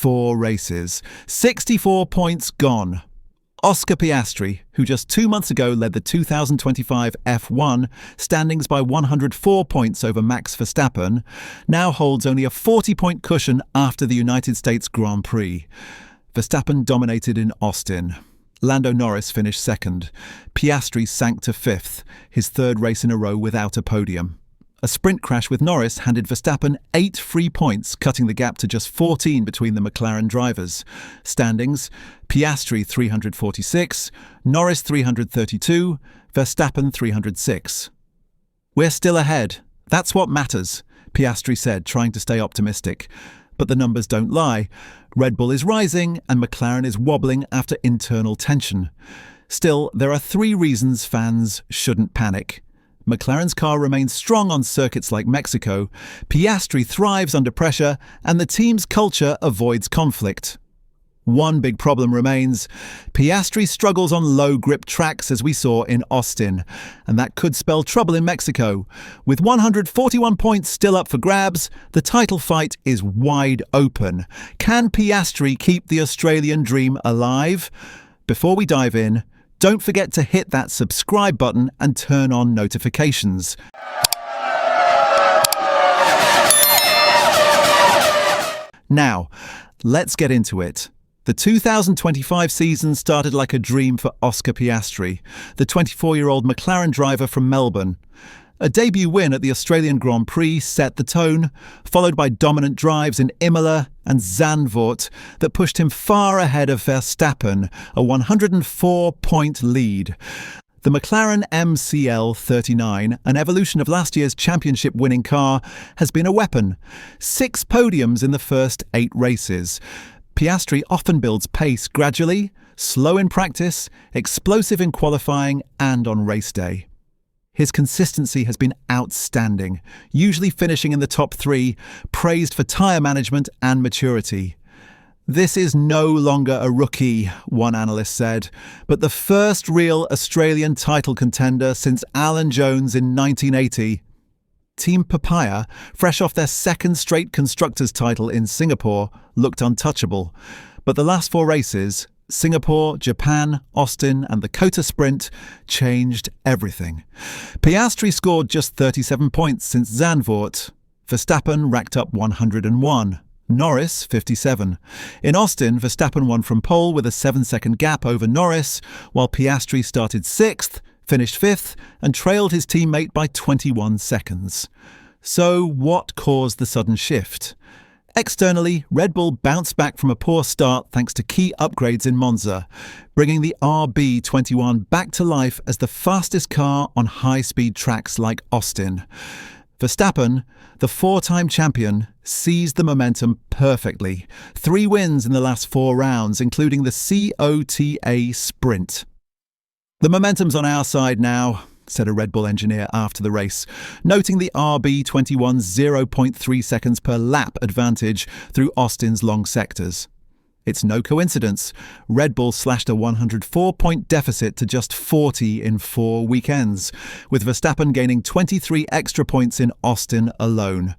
4 races. 64 points gone. Oscar Piastri, who just 2 months ago led the 2025 F1 standings by 104 points over Max Verstappen, now holds only a 40-point cushion after the United States Grand Prix. Verstappen dominated in Austin. Lando Norris finished second. Piastri sank to 5th, his 3rd race in a row without a podium. A sprint crash with Norris handed Verstappen 8 free points, cutting the gap to just 14 between the McLaren drivers. Standings: Piastri 346, Norris 332, Verstappen 306. "We're still ahead. That's what matters," Piastri said, trying to stay optimistic. But the numbers don't lie. Red Bull is rising and McLaren is wobbling after internal tension. Still, there are 3 reasons fans shouldn't panic. McLaren's car remains strong on circuits like Mexico, Piastri thrives under pressure, and the team's culture avoids conflict. One big problem remains. Piastri struggles on low-grip tracks, as we saw in Austin, and that could spell trouble in Mexico. With 141 points still up for grabs, the title fight is wide open. Can Piastri keep the Australian dream alive? Before we dive in, don't forget to hit that subscribe button and turn on notifications. Now, let's get into it. The 2025 season started like a dream for Oscar Piastri, the 24-year-old McLaren driver from Melbourne. A debut win at the Australian Grand Prix set the tone, followed by dominant drives in Imola and Zandvoort that pushed him far ahead of Verstappen, a 104-point lead. The McLaren MCL39, an evolution of last year's championship-winning car, has been a weapon. 6 podiums in the first 8 races. Piastri often builds pace gradually, slow in practice, explosive in qualifying and on race day. His consistency has been outstanding, usually finishing in the top 3, praised for tyre management and maturity. "This is no longer a rookie," one analyst said, "but the first real Australian title contender since Alan Jones in 1980. Team Papaya, fresh off their 2nd straight Constructors' title in Singapore, looked untouchable. But the last 4 races, Singapore, Japan, Austin and the Kota Sprint, changed everything. Piastri scored just 37 points since Zandvoort. Verstappen racked up 101. Norris, 57. In Austin, Verstappen won from pole with a 7-second gap over Norris, while Piastri started 6th, finished 5th, and trailed his teammate by 21 seconds. So, what caused the sudden shift? Externally, Red Bull bounced back from a poor start thanks to key upgrades in Monza, bringing the RB21 back to life as the fastest car on high-speed tracks like Austin. Verstappen, the 4-time champion, seized the momentum perfectly. 3 wins in the last 4 rounds, including the COTA Sprint. "The momentum's on our side now," said a Red Bull engineer after the race, noting the RB21's 0.3 seconds per lap advantage through Austin's long sectors. It's no coincidence. Red Bull slashed a 104-point deficit to just 40 in 4 weekends, with Verstappen gaining 23 extra points in Austin alone.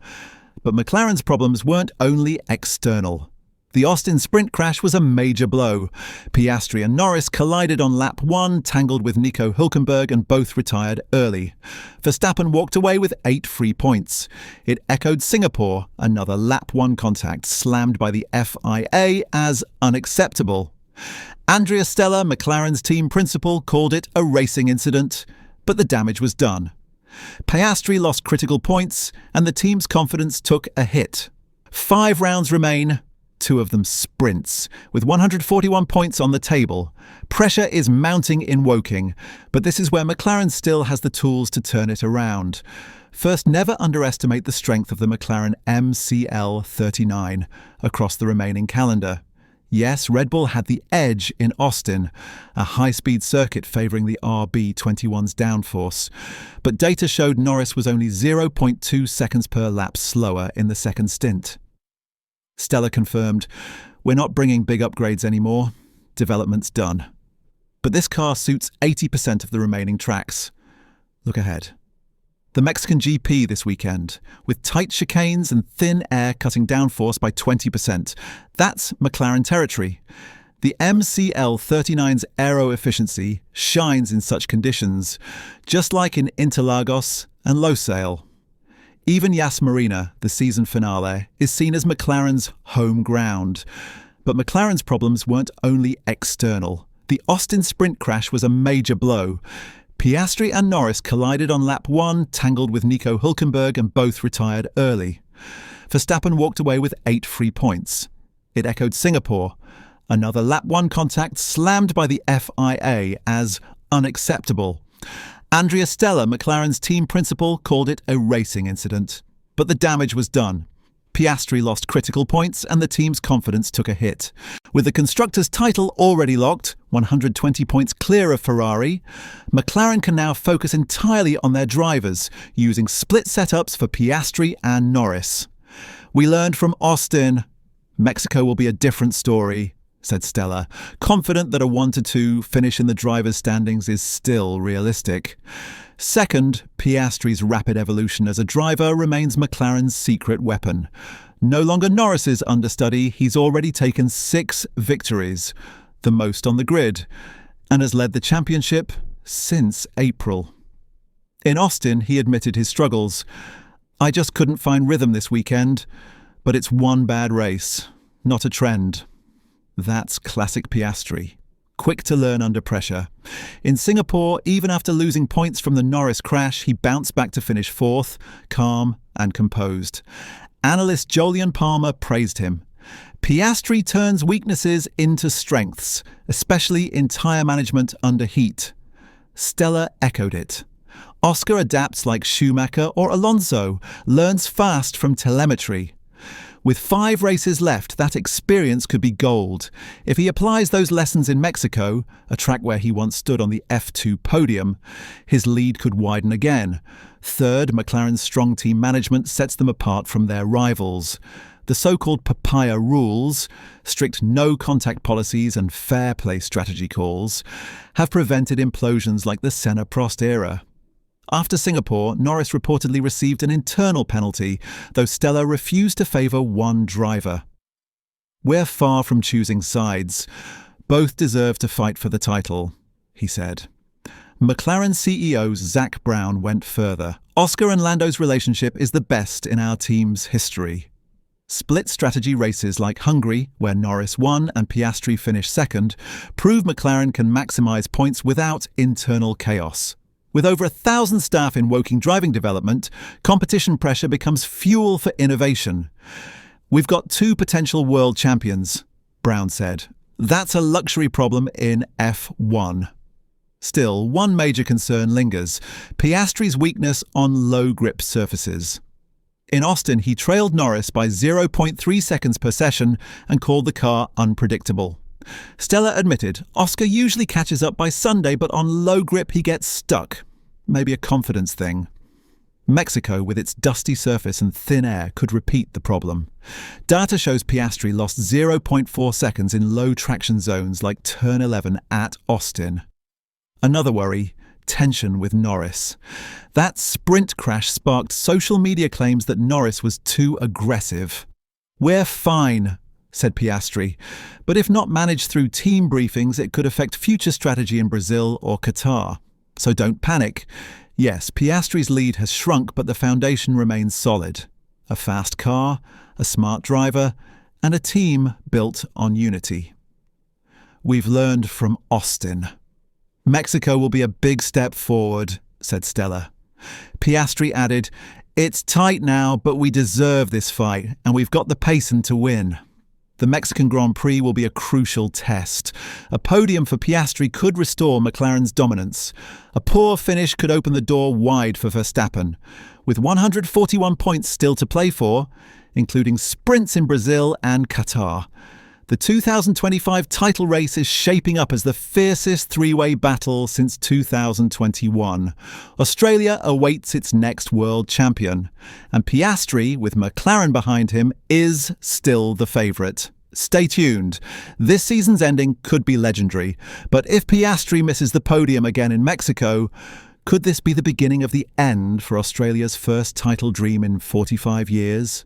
But McLaren's problems weren't only external. The Austin sprint crash was a major blow. Piastri and Norris collided on lap 1, tangled with Nico Hülkenberg and both retired early. Verstappen walked away with 8 free points. It echoed Singapore, another lap 1 contact slammed by the FIA as unacceptable. Andrea Stella, McLaren's team principal, called it a racing incident, but the damage was done. Piastri lost critical points and the team's confidence took a hit. 5 rounds remain. 2 of them sprints, with 141 points on the table. Pressure is mounting in Woking, but this is where McLaren still has the tools to turn it around. First, never underestimate the strength of the McLaren MCL39 across the remaining calendar. Yes, Red Bull had the edge in Austin, a high-speed circuit favouring the RB21's downforce, but data showed Norris was only 0.2 seconds per lap slower in the 2nd stint. Stella confirmed, "We're not bringing big upgrades anymore. Development's done." But this car suits 80% of the remaining tracks. Look ahead. The Mexican GP this weekend, with tight chicanes and thin air cutting downforce by 20%. That's McLaren territory. The MCL39's aero efficiency shines in such conditions, just like in Interlagos and Losail. Even Yas Marina, the season finale, is seen as McLaren's home ground. But McLaren's problems weren't only external. The Austin sprint crash was a major blow. Piastri and Norris collided on lap 1, tangled with Nico Hülkenberg, and both retired early. Verstappen walked away with 8 free points. It echoed Singapore. Another lap 1 contact slammed by the FIA as unacceptable. Andrea Stella, McLaren's team principal, called it a racing incident. But the damage was done. Piastri lost critical points and the team's confidence took a hit. With the constructors' title already locked, 120 points clear of Ferrari, McLaren can now focus entirely on their drivers, using split setups for Piastri and Norris. "We learned from Austin. Mexico will be a different story," said Stella, confident that a 1-2 finish in the drivers' standings is still realistic. Second, Piastri's rapid evolution as a driver remains McLaren's secret weapon. No longer Norris's understudy, he's already taken 6 victories, the most on the grid, and has led the championship since April. In Austin, he admitted his struggles. "I just couldn't find rhythm this weekend, but it's one bad race, not a trend." That's classic Piastri. Quick to learn under pressure. In Singapore, even after losing points from the Norris crash, he bounced back to finish 4th, calm and composed. Analyst Jolyon Palmer praised him. "Piastri turns weaknesses into strengths, especially in tyre management under heat." Stella echoed it. "Oscar adapts like Schumacher or Alonso, learns fast from telemetry." With 5 races left, that experience could be gold. If he applies those lessons in Mexico, a track where he once stood on the F2 podium, his lead could widen again. Third, McLaren's strong team management sets them apart from their rivals. The so-called Papaya rules, strict no-contact policies and fair play strategy calls, have prevented implosions like the Senna-Prost era. After Singapore, Norris reportedly received an internal penalty, though Stella refused to favour one driver. "We're far from choosing sides. Both deserve to fight for the title," he said. McLaren CEO Zak Brown went further. "Oscar and Lando's relationship is the best in our team's history." Split strategy races like Hungary, where Norris won and Piastri finished second, prove McLaren can maximise points without internal chaos. With over 1,000 staff in Woking driving development, competition pressure becomes fuel for innovation. "We've got 2 potential world champions," Brown said. "That's a luxury problem in F1. Still, one major concern lingers: Piastri's weakness on low-grip surfaces. In Austin, he trailed Norris by 0.3 seconds per session and called the car unpredictable. Stella admitted Oscar usually catches up by Sunday, but on low grip he gets stuck. Maybe a confidence thing. Mexico, with its dusty surface and thin air, could repeat the problem. Data shows Piastri lost 0.4 seconds in low traction zones like turn 11 at Austin. Another worry: tension with Norris. That sprint crash sparked social media claims that Norris was too aggressive. "We're fine," said Piastri, "but if not managed through team briefings, it could affect future strategy in Brazil or Qatar. So don't panic. Yes, Piastri's lead has shrunk, but the foundation remains solid. A fast car, a smart driver, and a team built on unity. We've learned from Austin. Mexico will be a big step forward," said Stella. Piastri added, "It's tight now, but we deserve this fight, and we've got the pace to win." The Mexican Grand Prix will be a crucial test. A podium for Piastri could restore McLaren's dominance. A poor finish could open the door wide for Verstappen. With 141 points still to play for, including sprints in Brazil and Qatar, the 2025 title race is shaping up as the fiercest three-way battle since 2021. Australia awaits its next world champion, and Piastri, with McLaren behind him, is still the favourite. Stay tuned. This season's ending could be legendary, but if Piastri misses the podium again in Mexico, Could this be the beginning of the end for Australia's first title dream in 45 years?